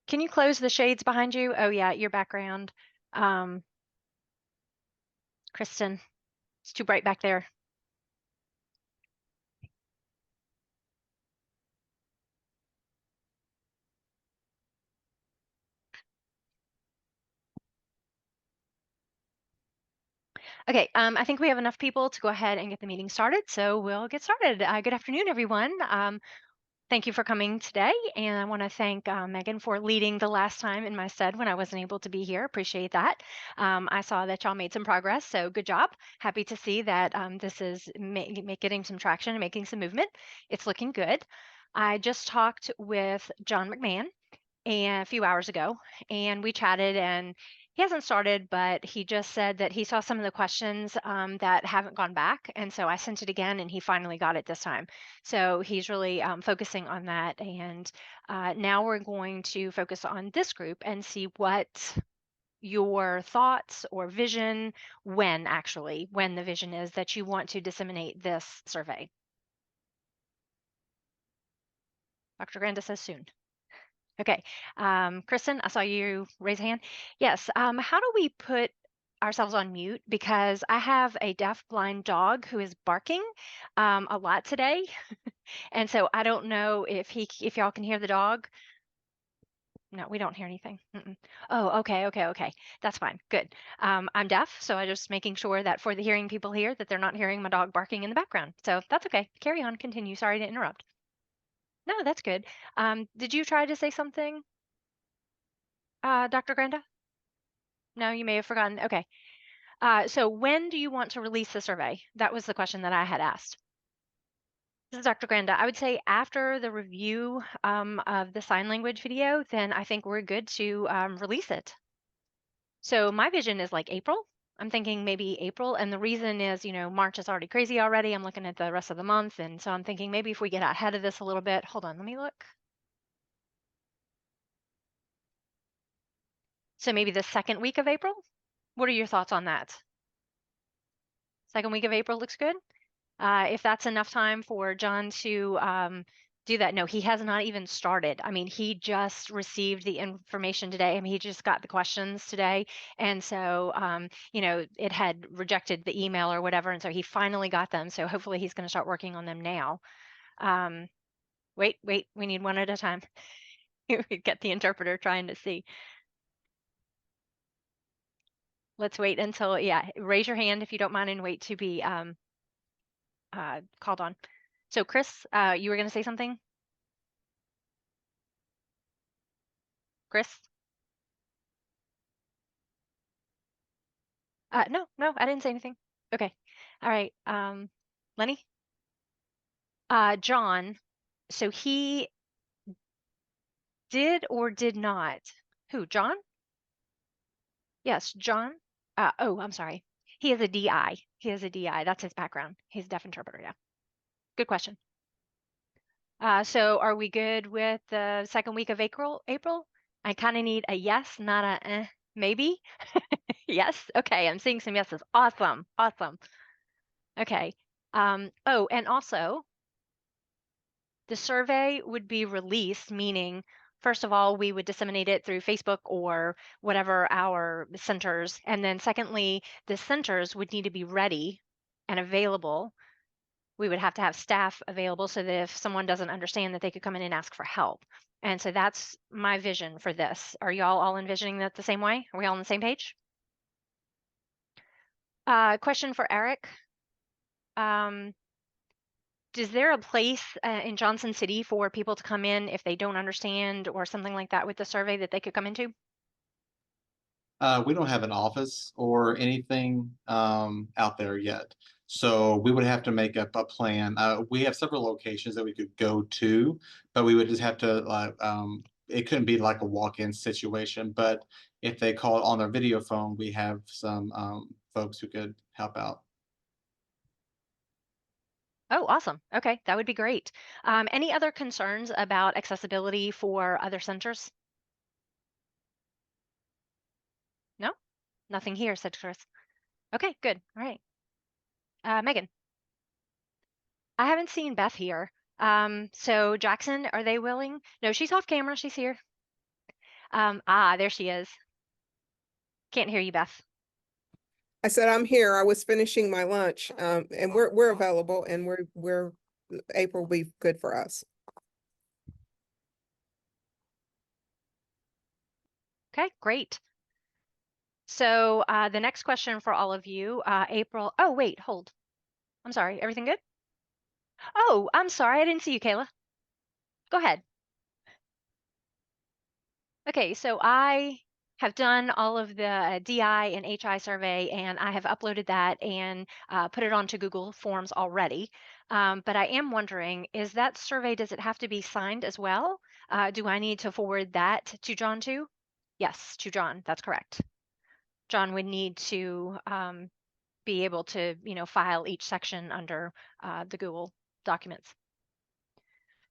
Can you close the shades behind you? Oh yeah, your background. Um, Kristen, it's too bright back there. Okay, I think we have enough people to go ahead and get the meeting started, so we'll get started. Good afternoon, everyone. Thank you for coming today, and I want to thank Megan for leading the last time in my stead when I wasn't able to be here. Appreciate that. I saw that y'all made some progress, so good job. Happy to see that this is getting some traction and making some movement. It's looking good. I just talked with John McMahon a few hours ago, and we chatted, and he hasn't started, but he just said that he saw some of the questions that haven't gone back, and so I sent it again, and he finally got it this time. So he's really focusing on that, and now we're going to focus on this group and see what your thoughts or vision, when the vision is that you want to disseminate this survey. Dr. Granda says soon. Okay. Kristen, I saw you raise a hand. Yes. How do we put ourselves on mute? Because I have a deaf-blind dog who is barking a lot today. And so I don't know if y'all can hear the dog. No, we don't hear anything. Mm-mm. Oh, okay. That's fine. Good. I'm deaf, so I'm just making sure that for the hearing people here that they're not hearing my dog barking in the background. So that's okay. Carry on, continue. Sorry to interrupt. No, that's good. Did you try to say something, Dr. Granda? No, you may have forgotten. Okay. So when do you want to release the survey? That was the question that I had asked. This is Dr. Granda. I would say after the review of the sign language video, then I think we're good to release it. So my vision is like April. I'm thinking maybe April. And the reason is, March is already crazy already. I'm looking at the rest of the month. And so I'm thinking maybe if we get ahead of this a little bit. Hold on, let me look. So maybe the second week of April? What are your thoughts on that? Second week of April looks good? If that's enough time for John to do that. No, he has not even started. I mean, he just received the information today. I mean, he just got the questions today. And so, it had rejected the email or whatever. And so he finally got them. So hopefully he's going to start working on them now. Um, wait, we need one at a time. We get the interpreter trying to see. Let's wait until, yeah, raise your hand if you don't mind and wait to be called on. So Chris, you were going to say something? Chris? No, I didn't say anything. Okay. All right. Lenny? John. So he did or did not? Who, John? Yes, John. Oh, I'm sorry. He is a DI. He is a DI. That's his background. He's a deaf interpreter. Yeah. Good question. So are we good with the second week of April? I kind of need a yes, not a maybe. Yes. Okay. I'm seeing some yeses. Awesome. Awesome. Okay. Oh, and also the survey would be released, meaning, first of all, we would disseminate it through Facebook or whatever our centers. And then secondly, the centers would need to be ready and available. We would have to have staff available so that if someone doesn't understand that they could come in and ask for help. And so that's my vision for this. Are y'all all envisioning that the same way? Are we all on the same page? Question for Eric. Is there a place in Johnson City for people to come in if they don't understand or something like that with the survey that they could come into? We don't have an office or anything out there yet. So we would have to make up a plan. We have several locations that we could go to, but we would just have to it couldn't be like a walk-in situation. But if they call on their video phone, we have some folks who could help out. Oh, awesome. Okay, that would be great. Any other concerns about accessibility for other centers? No? Nothing here, said Chris. Okay, good. All right. Megan, I haven't seen Beth here. So Jackson, are they willing? No, she's off camera. She's here. There she is. Can't hear you, Beth. I said, I'm here. I was finishing my lunch, and we're available, and we're April will be good for us. Okay, great. So the next question for all of you, April. Oh, wait, hold. I'm sorry. Everything good? Oh, I'm sorry. I didn't see you, Kayla. Go ahead. Okay, so I have done all of the DI and HI survey, and I have uploaded that and put it onto Google Forms already. But I am wondering, is that survey, does it have to be signed as well? Do I need to forward that to John too? Yes, to John. That's correct. John would need to be able to, file each section under the Google documents.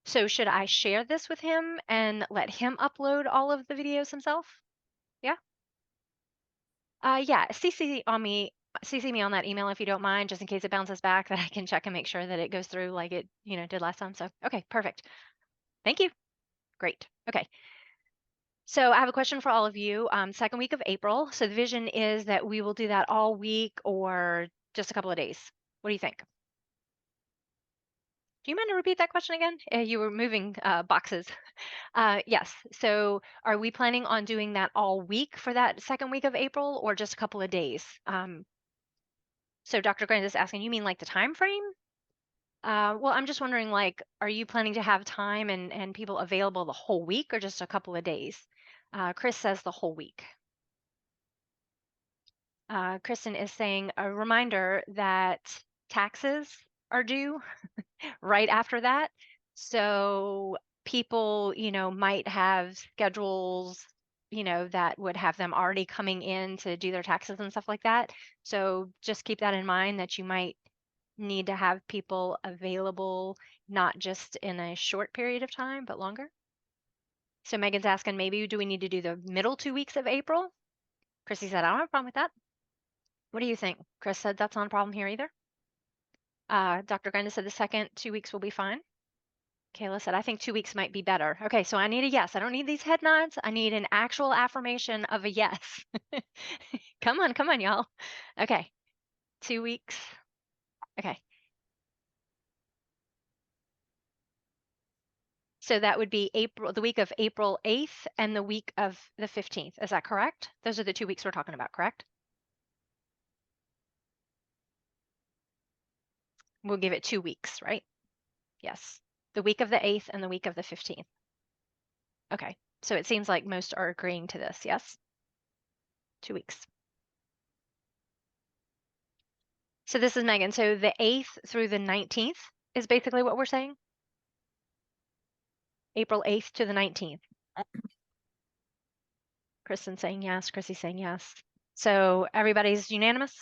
So should I share this with him and let him upload all of the videos himself? Yeah. Yeah, CC me on that email if you don't mind, just in case it bounces back, that I can check and make sure that it goes through like it, did last time. So, okay, perfect. Thank you. Great. Okay. So I have a question for all of you. Second week of April. So the vision is that we will do that all week or just a couple of days. What do you think? Do you mind to repeat that question again? You were moving boxes. Yes. So are we planning on doing that all week for that second week of April or just a couple of days? So Dr. Grant is asking, you mean like the time frame? Well, I'm just wondering, like, are you planning to have time and people available the whole week or just a couple of days? Chris says the whole week. Kristen is saying a reminder that taxes are due right after that. So people, might have schedules, that would have them already coming in to do their taxes and stuff like that. So just keep that in mind that you might need to have people available, not just in a short period of time, but longer. So Megan's asking, maybe do we need to do the middle 2 weeks of April? Chrissy said, I don't have a problem with that. What do you think? Chris said that's not a problem here either. Dr. Grenda said the second 2 weeks will be fine. Kayla said, I think 2 weeks might be better. Okay, so I need a yes. I don't need these head nods. I need an actual affirmation of a yes. Come on, y'all. Okay, 2 weeks. Okay. So that would be the week of April 8th and the week of the 15th. Is that correct? Those are the 2 weeks we're talking about, correct? We'll give it 2 weeks, right? Yes. The week of the 8th and the week of the 15th. Okay. So it seems like most are agreeing to this, yes? 2 weeks. So this is Megan. So the 8th through the 19th is basically what we're saying? April 8th to the 19th. Kristen saying yes, Chrissy saying yes. So everybody's unanimous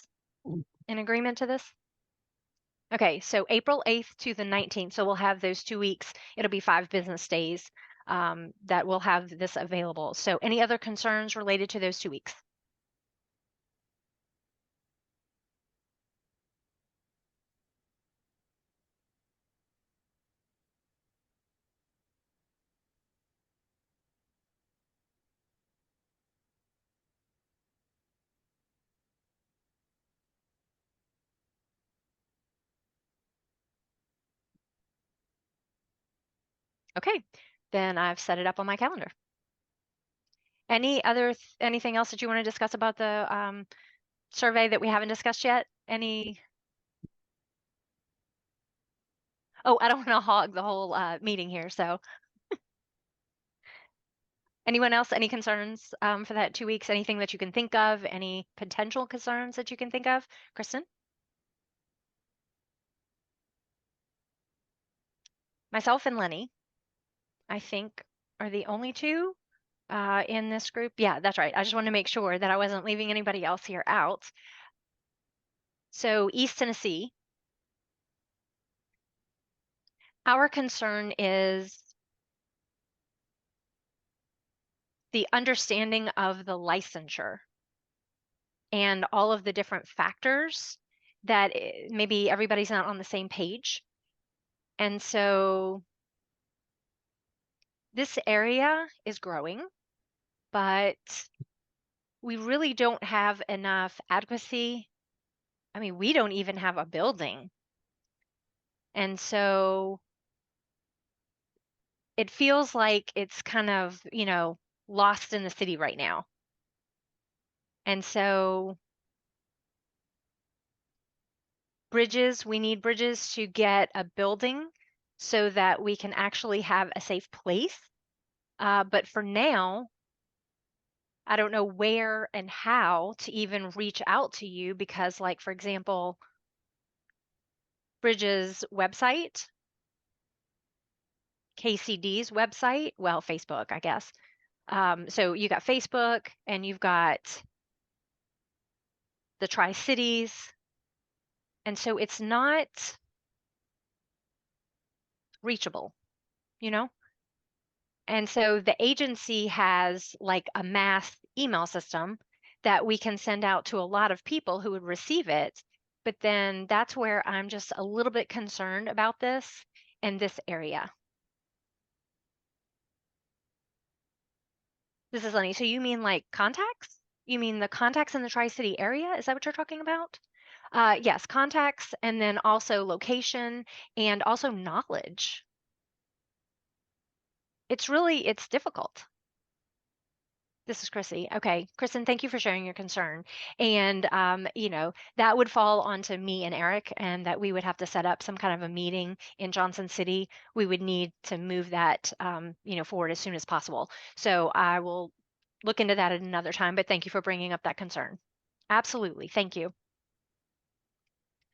in agreement to this? Okay, so April 8th to the 19th. So we'll have those 2 weeks. It'll be 5 business days that we'll have this available. So any other concerns related to those 2 weeks? Okay, then I've set it up on my calendar. Anything else that you want to discuss about the survey that we haven't discussed yet? Oh, I don't want to hog the whole meeting here. So anyone else, any concerns for that 2 weeks? Anything that you can think of? Any potential concerns that you can think of? Kristen? Myself and Lenny, I think, are the only two in this group. Yeah, that's right. I just want to make sure that I wasn't leaving anybody else here out. So East Tennessee, our concern is the understanding of the licensure and all of the different factors that maybe everybody's not on the same page. And so this area is growing. but we really don't have enough adequacy. I mean, we don't even have a building. And so it feels like it's kind of, lost in the city right now. And so we need bridges to get a building so that we can actually have a safe place. But for now, I don't know where and how to even reach out to you because, like, for example, Bridges website, KCD's website, well, Facebook, I guess. So you got Facebook and you've got the Tri-Cities. And so it's not reachable, you know? And so the agency has like a mass email system that we can send out to a lot of people who would receive it. But then that's where I'm just a little bit concerned about this in this area. This is Lenny. So you mean like contacts? You mean the contacts in the Tri-City area? Is that what you're talking about? Yes, contacts and then also location and also knowledge. It's difficult. This is Chrissy. Okay, Kristen, thank you for sharing your concern. And that would fall onto me and Eric, and that we would have to set up some kind of a meeting in Johnson City. We would need to move that forward as soon as possible. So I will look into that at another time, but thank you for bringing up that concern. Absolutely. Thank you.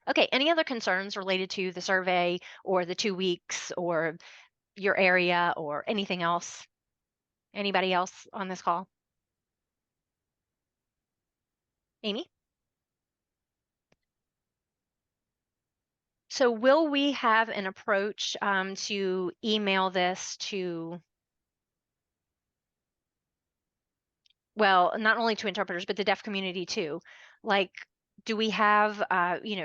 Okay, any other concerns related to the survey or the 2 weeks or your area or anything else? Anybody else on this call? Amy? So will we have an approach to email this to, well, not only to interpreters, but the deaf community too? Like, do we have,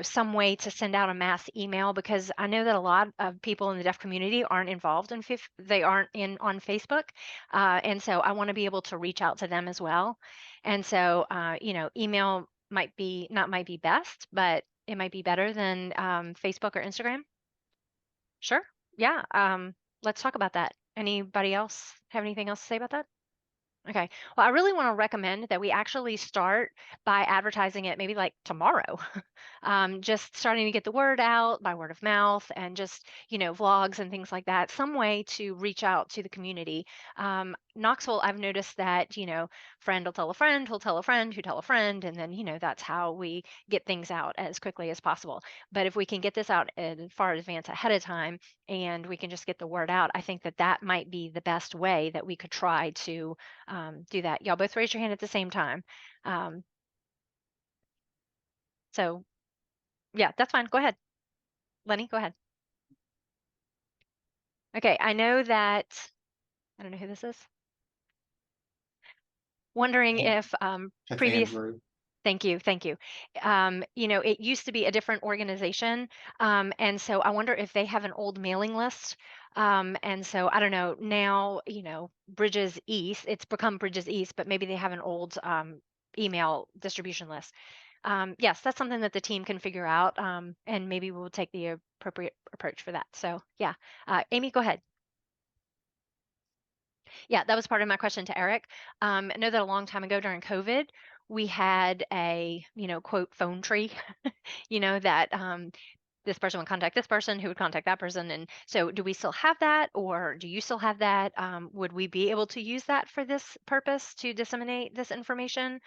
some way to send out a mass email? Because I know that a lot of people in the deaf community aren't involved in, they aren't in on Facebook. And so I want to be able to reach out to them as well. And so, email might be best, but it might be better than Facebook or Instagram. Sure. Yeah. Let's talk about that. Anybody else have anything else to say about that? Okay. Well, I really want to recommend that we actually start by advertising it maybe like tomorrow. Just starting to get the word out by word of mouth and just, vlogs and things like that, some way to reach out to the community. Knoxville, I've noticed that, friend will tell a friend, who'll tell a friend, who tell a friend, and then, that's how we get things out as quickly as possible. But if we can get this out in far advance ahead of time and we can just get the word out, I think that that might be the best way that we could try to do that. Y'all both raise your hand at the same time. Um, so yeah, that's fine. Go ahead. Lenny, go ahead. Okay, I know that, I don't know who this is. Wondering And if that's previous, Andrew. thank you, thank you. It used to be a different organization. And so I wonder if they have an old mailing list. And so I don't know, now, Bridges East, it's become Bridges East, but maybe they have an old email distribution list. Yes, that's something that the team can figure out, and maybe we'll take the appropriate approach for that. So yeah, Amy, go ahead. Yeah, that was part of my question to Eric. I know that a long time ago during COVID, we had a, quote, phone tree, that this person would contact this person who would contact that person. And so do we still have that, or do you still have that? Would we be able to use that for this purpose to disseminate this information?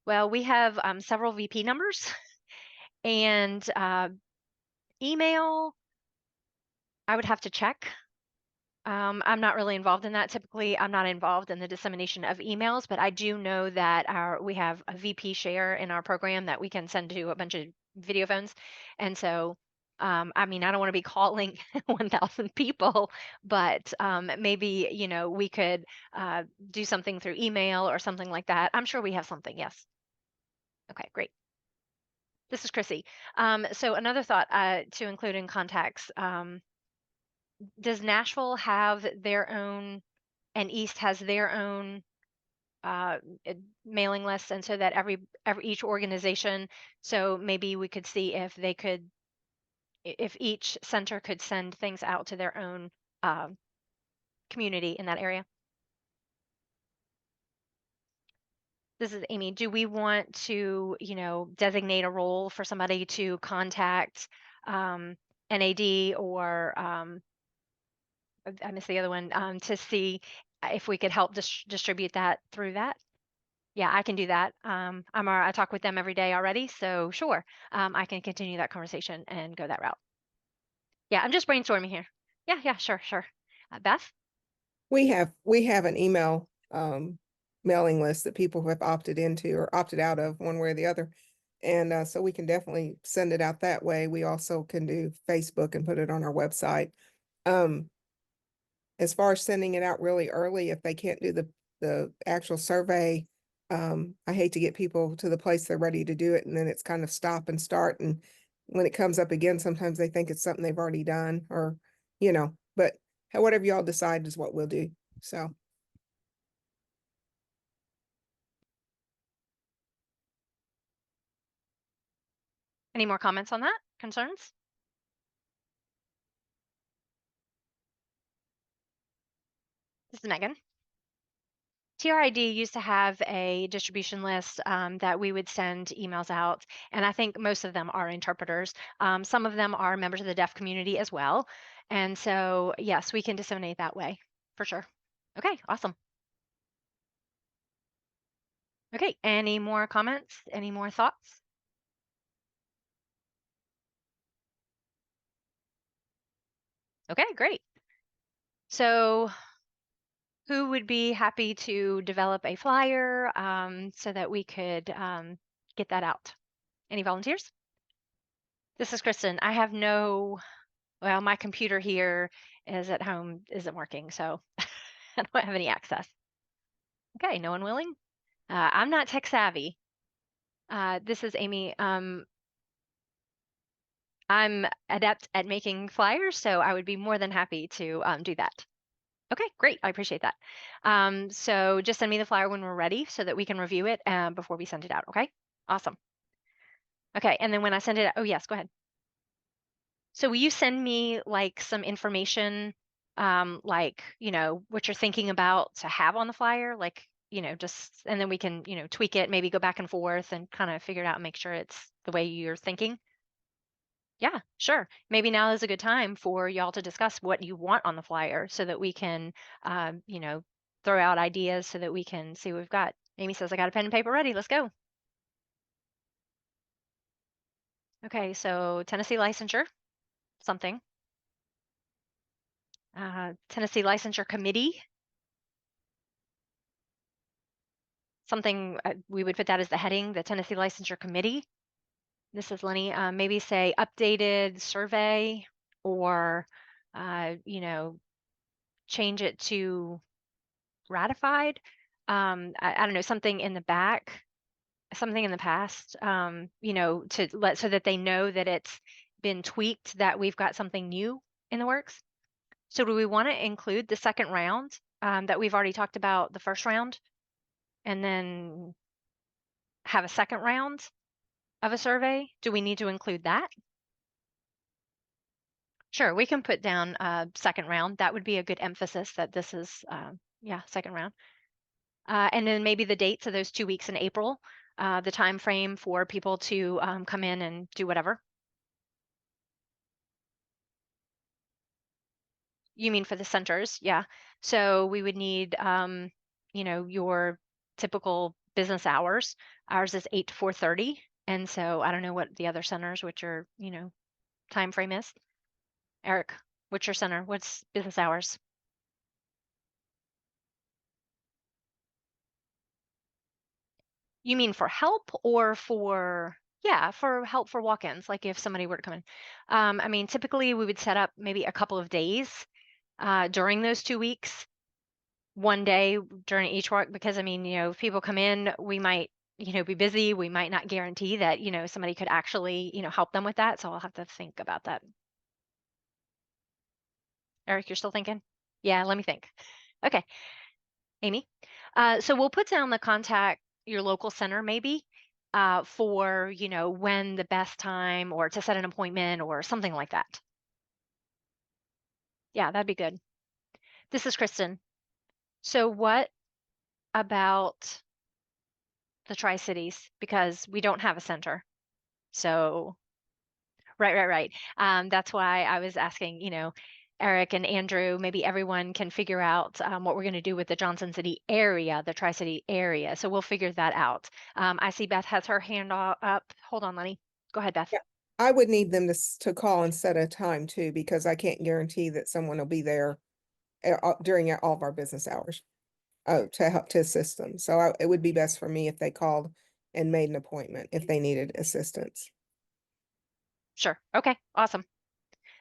Well, we have several VP numbers and email, I would have to check. I'm not really involved in that. Typically, I'm not involved in the dissemination of emails, but I do know that we have a VP share in our program that we can send to a bunch of video phones. And so, I mean, I don't want to be calling 1,000 people, but maybe, we could do something through email or something like that. I'm sure we have something. Yes. Okay, great. This is Chrissy. So another thought to include in contacts, does Nashville have their own and East has their own uh, mailing lists, and so that every each organization. So maybe we could see if they could, if each center could send things out to their own um, community in that area. This is Amy. Do we want to, designate a role for somebody to contact NAD or I missed the other one, to see if we could help distribute that through that? Yeah, I can do that. I talk with them every day already, so sure, I can continue that conversation and go that route. Yeah, I'm just brainstorming here. Yeah, yeah, sure, sure. Beth? We have an email mailing list that people have opted into or opted out of one way or the other. And so we can definitely send it out that way. We also can do Facebook and put it on our website. Um, as far as sending it out really early, if they can't do the actual survey, I hate to get people to the place they're ready to do it, and then it's kind of stop and start. And when it comes up again, sometimes they think it's something they've already done, or but whatever y'all decide is what we'll do. So Any more comments on that? Concerns? This is Megan. TRID used to have a distribution list that we would send emails out, and I think most of them are interpreters. Some of them are members of the deaf community as well. And so, yes, we can disseminate that way for sure. Okay, awesome. Okay, any more comments? Any more thoughts? Okay, great. So, who would be happy to develop a flyer so that we could get that out? Any volunteers? This is Kristen. I have well, my computer here is at home, isn't working, so I don't have any access. Okay, no one willing? I'm not tech savvy. This is Amy. I'm adept at making flyers, so I would be more than happy to do that. Okay, great. I appreciate that. So just send me the flyer when we're ready so that we can review it before we send it out. Okay, awesome. Okay, and then when I send it, oh yes, go ahead. So will you send me like some information, like, what you're thinking about to have on the flyer, like, just, and then we can, tweak it, maybe go back and forth and kind of figure it out and make sure it's the way you're thinking. Yeah, sure. Maybe now is a good time for y'all to discuss what you want on the flyer so that we can, throw out ideas so that we can see what we've got. Amy says, I got a pen and paper ready. Let's go. Okay, so Tennessee licensure, something. Tennessee Licensure Committee, something we would put that as the heading, the Tennessee Licensure Committee. This is Lenny. Maybe say updated survey or, change it to ratified. I don't know, something in the back, something in the past, to let so that they know that it's been tweaked, that we've got something new in the works. So do we want to include the second round that we've already talked about the first round and then have a second round of a survey? Do we need to include that? Sure, we can put down second round. That would be a good emphasis that this is, yeah, second round. And then maybe the dates of those 2 weeks in April, the time frame for people to come in and do whatever. You mean for the centers? Yeah. So we would need, your typical business hours. Ours is 8 to 4:30. And so I don't know what the other centers, which your, time frame is. Eric, what's your center? What's business hours? You mean for help or yeah, for help for walk-ins, like if somebody were to come in. I mean, typically we would set up maybe a couple of days during those 2 weeks, one day during each walk, because I mean, if people come in, we might, be busy. We might not guarantee that, somebody could actually, help them with that. So I'll have to think about that. Eric, you're still thinking? Yeah, let me think. Okay. Amy. So we'll put down the contact your local center maybe for, when the best time or to set an appointment or something like that. Yeah, that'd be good. This is Kristen. So what about the Tri-Cities? Because we don't have a center. So, right, right, right. That's why I was asking, Eric and Andrew, maybe everyone can figure out what we're going to do with the Johnson City area, the Tri-City area. So we'll figure that out. I see Beth has her hand up. Hold on, Lenny. Go ahead, Beth. Yeah, I would need them to call and set a time too, because I can't guarantee that someone will be there during all of our business hours to help to assist them. So it would be best for me if they called and made an appointment if they needed assistance. Sure. Okay, awesome.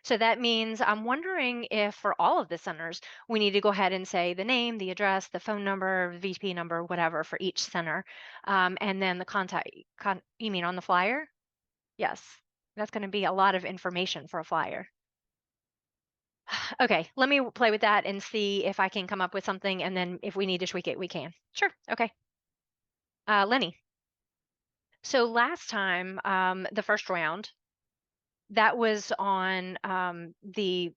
So that means I'm wondering if for all of the centers, we need to go ahead and say the name, the address, the phone number, VP number, whatever for each center. And then the contact, you mean on the flyer? Yes, that's going to be a lot of information for a flyer. Okay, let me play with that and see if I can come up with something. And then if we need to tweak it, we can. Sure. Okay. Lenny. So last time, the first round, that was on the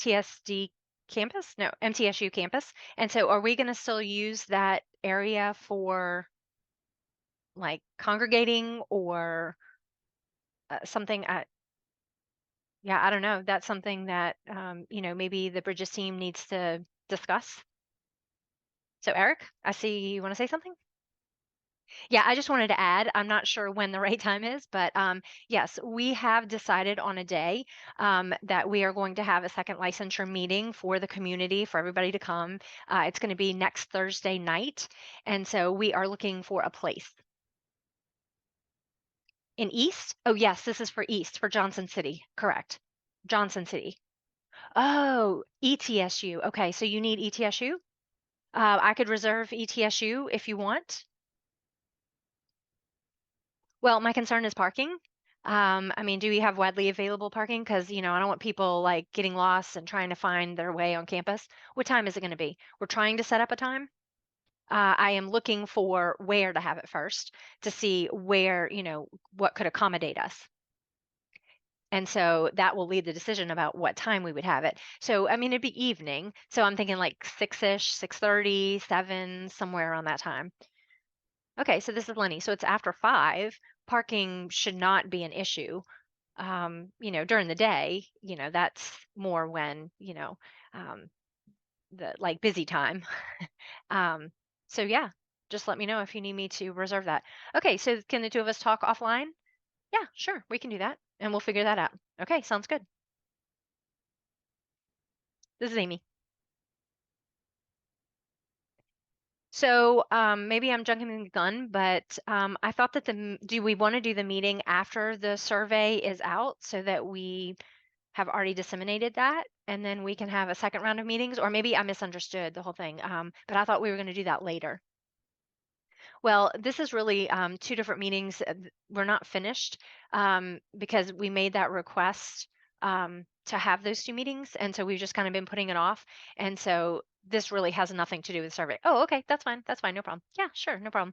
TSD campus? No, MTSU campus. And so are we going to still use that area for like congregating or something? Yeah, I don't know. That's something that, maybe the Bridges team needs to discuss. So, Eric, I see you want to say something? Yeah, I just wanted to add, I'm not sure when the right time is, but yes, we have decided on a day that we are going to have a second licensure meeting for the community, for everybody to come. It's going to be next Thursday night. And so we are looking for a place. In East? Oh, yes, this is for East, for Johnson City. Correct. Johnson City. Oh, ETSU. Okay, so you need ETSU? I could reserve ETSU if you want. Well, my concern is parking. I mean, do we have widely available parking? Because, I don't want people like getting lost and trying to find their way on campus. What time is it going to be? We're trying to set up a time. I am looking for where to have it first to see where, what could accommodate us. And so that will lead the decision about what time we would have it. So, I mean, it'd be evening. So I'm thinking like 6-ish, 6:30, 7, somewhere around that time. Okay, so this is Lenny. So it's after 5. Parking should not be an issue. During the day, that's more when, um, the like busy time. Um, so yeah, just let me know if you need me to reserve that. Okay, so can the two of us talk offline? Yeah, sure, we can do that and we'll figure that out. Okay, sounds good. This is Amy. So maybe I'm jumping the gun, but I thought that do we want to do the meeting after the survey is out so that we have already disseminated that and then we can have a second round of meetings? Or maybe I misunderstood the whole thing, but I thought we were going to do that later. Well, this is really two different meetings. We're not finished because we made that request to have those two meetings. And so we've just kind of been putting it off. And so this really has nothing to do with the survey. Oh, okay. That's fine. That's fine. No problem. Yeah, sure. No problem.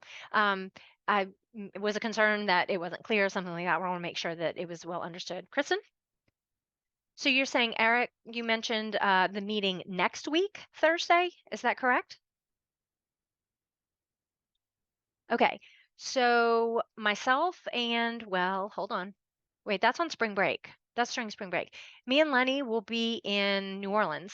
It was a concern that it wasn't clear, something like that. We want to make sure that it was well understood. Kristen? So you're saying, Eric, you mentioned the meeting next week, Thursday. Is that correct? Okay. So myself and, well, hold on. Wait, that's on spring break. That's during spring break. Me and Lenny will be in New Orleans,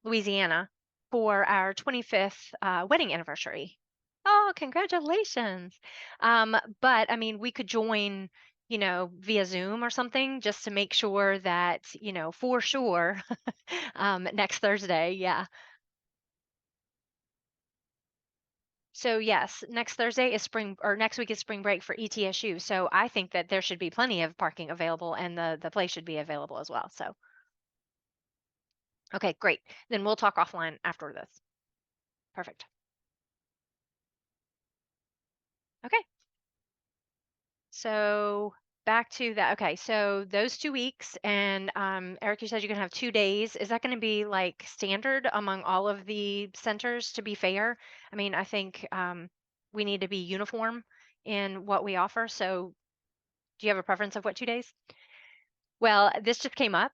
Louisiana, for our 25th wedding anniversary. Oh, congratulations. But I mean, we could join, via Zoom or something just to make sure that, for sure, next Thursday. Yeah. So yes, next Thursday is or next week is spring break for ETSU. So I think that there should be plenty of parking available and the place should be available as well. So, okay, great. Then we'll talk offline after this. Perfect. Okay. So back to that. Okay, so those 2 weeks, and Eric, you said you're gonna have 2 days. Is that gonna be like standard among all of the centers to be fair? I mean, I think we need to be uniform in what we offer. So, do you have a preference of what 2 days? Well, this just came up,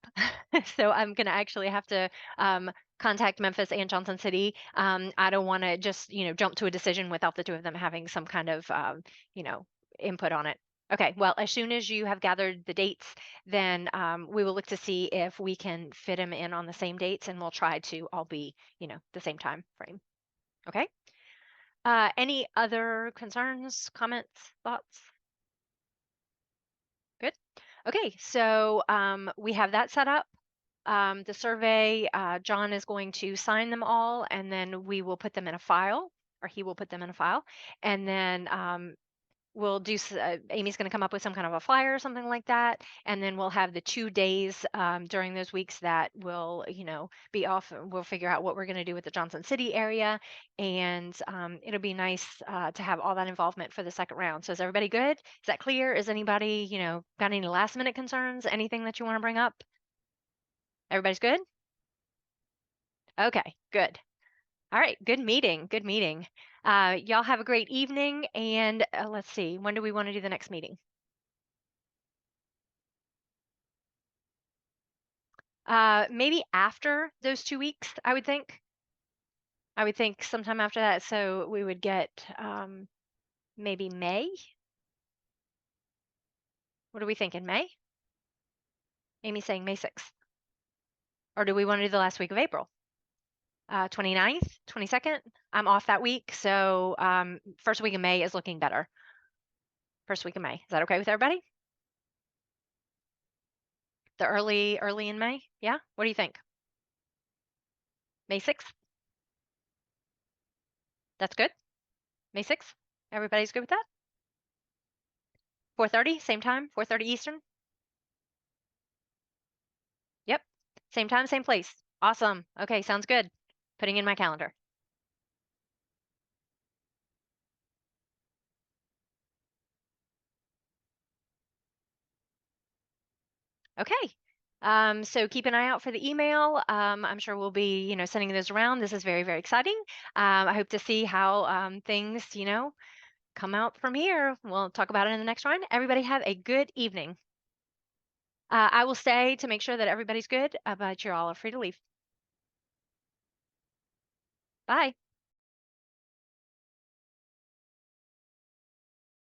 so I'm gonna actually have to contact Memphis and Johnson City. I don't want to just jump to a decision without the two of them having some kind of you know input on it. Okay, well, as soon as you have gathered the dates, then we will look to see if we can fit them in on the same dates, and we'll try to all be the same time frame. Okay. Any other concerns, comments, thoughts? Good. Okay, so we have that set up. The survey, John is going to sign them all, and then we will put them in a file, or he will put them in a file, and then we'll do. Amy's going to come up with some kind of a flyer or something like that, and then we'll have the 2 days during those weeks that will, be off. We'll figure out what we're going to do with the Johnson City area, and it'll be nice to have all that involvement for the second round. So is everybody good? Is that clear? Is anybody, got any last minute concerns? Anything that you want to bring up? Everybody's good? Okay, good. All right, good meeting. Good meeting. Y'all have a great evening. And let's see, when do we want to do the next meeting? Maybe after those 2 weeks, I would think. I would think sometime after that. So we would get maybe May. What are we thinking? May? Amy's saying May 6th. Or do we want to do the last week of April? 29th, 22nd? I'm off that week. So first week of May is looking better. First week of May. Is that okay with everybody? The early in May? Yeah? What do you think? May 6th? That's good? May 6th? Everybody's good with that? 4:30, same time, 4:30 Eastern? Yep. Same time, same place. Awesome. Okay, sounds good. Putting in my calendar. Okay. So keep an eye out for the email. I'm sure we'll be, sending those around. This is very, very exciting. I hope to see how things, come out from here. We'll talk about it in the next one. Everybody have a good evening. I will stay to make sure that everybody's good, but you're all free to leave. Bye.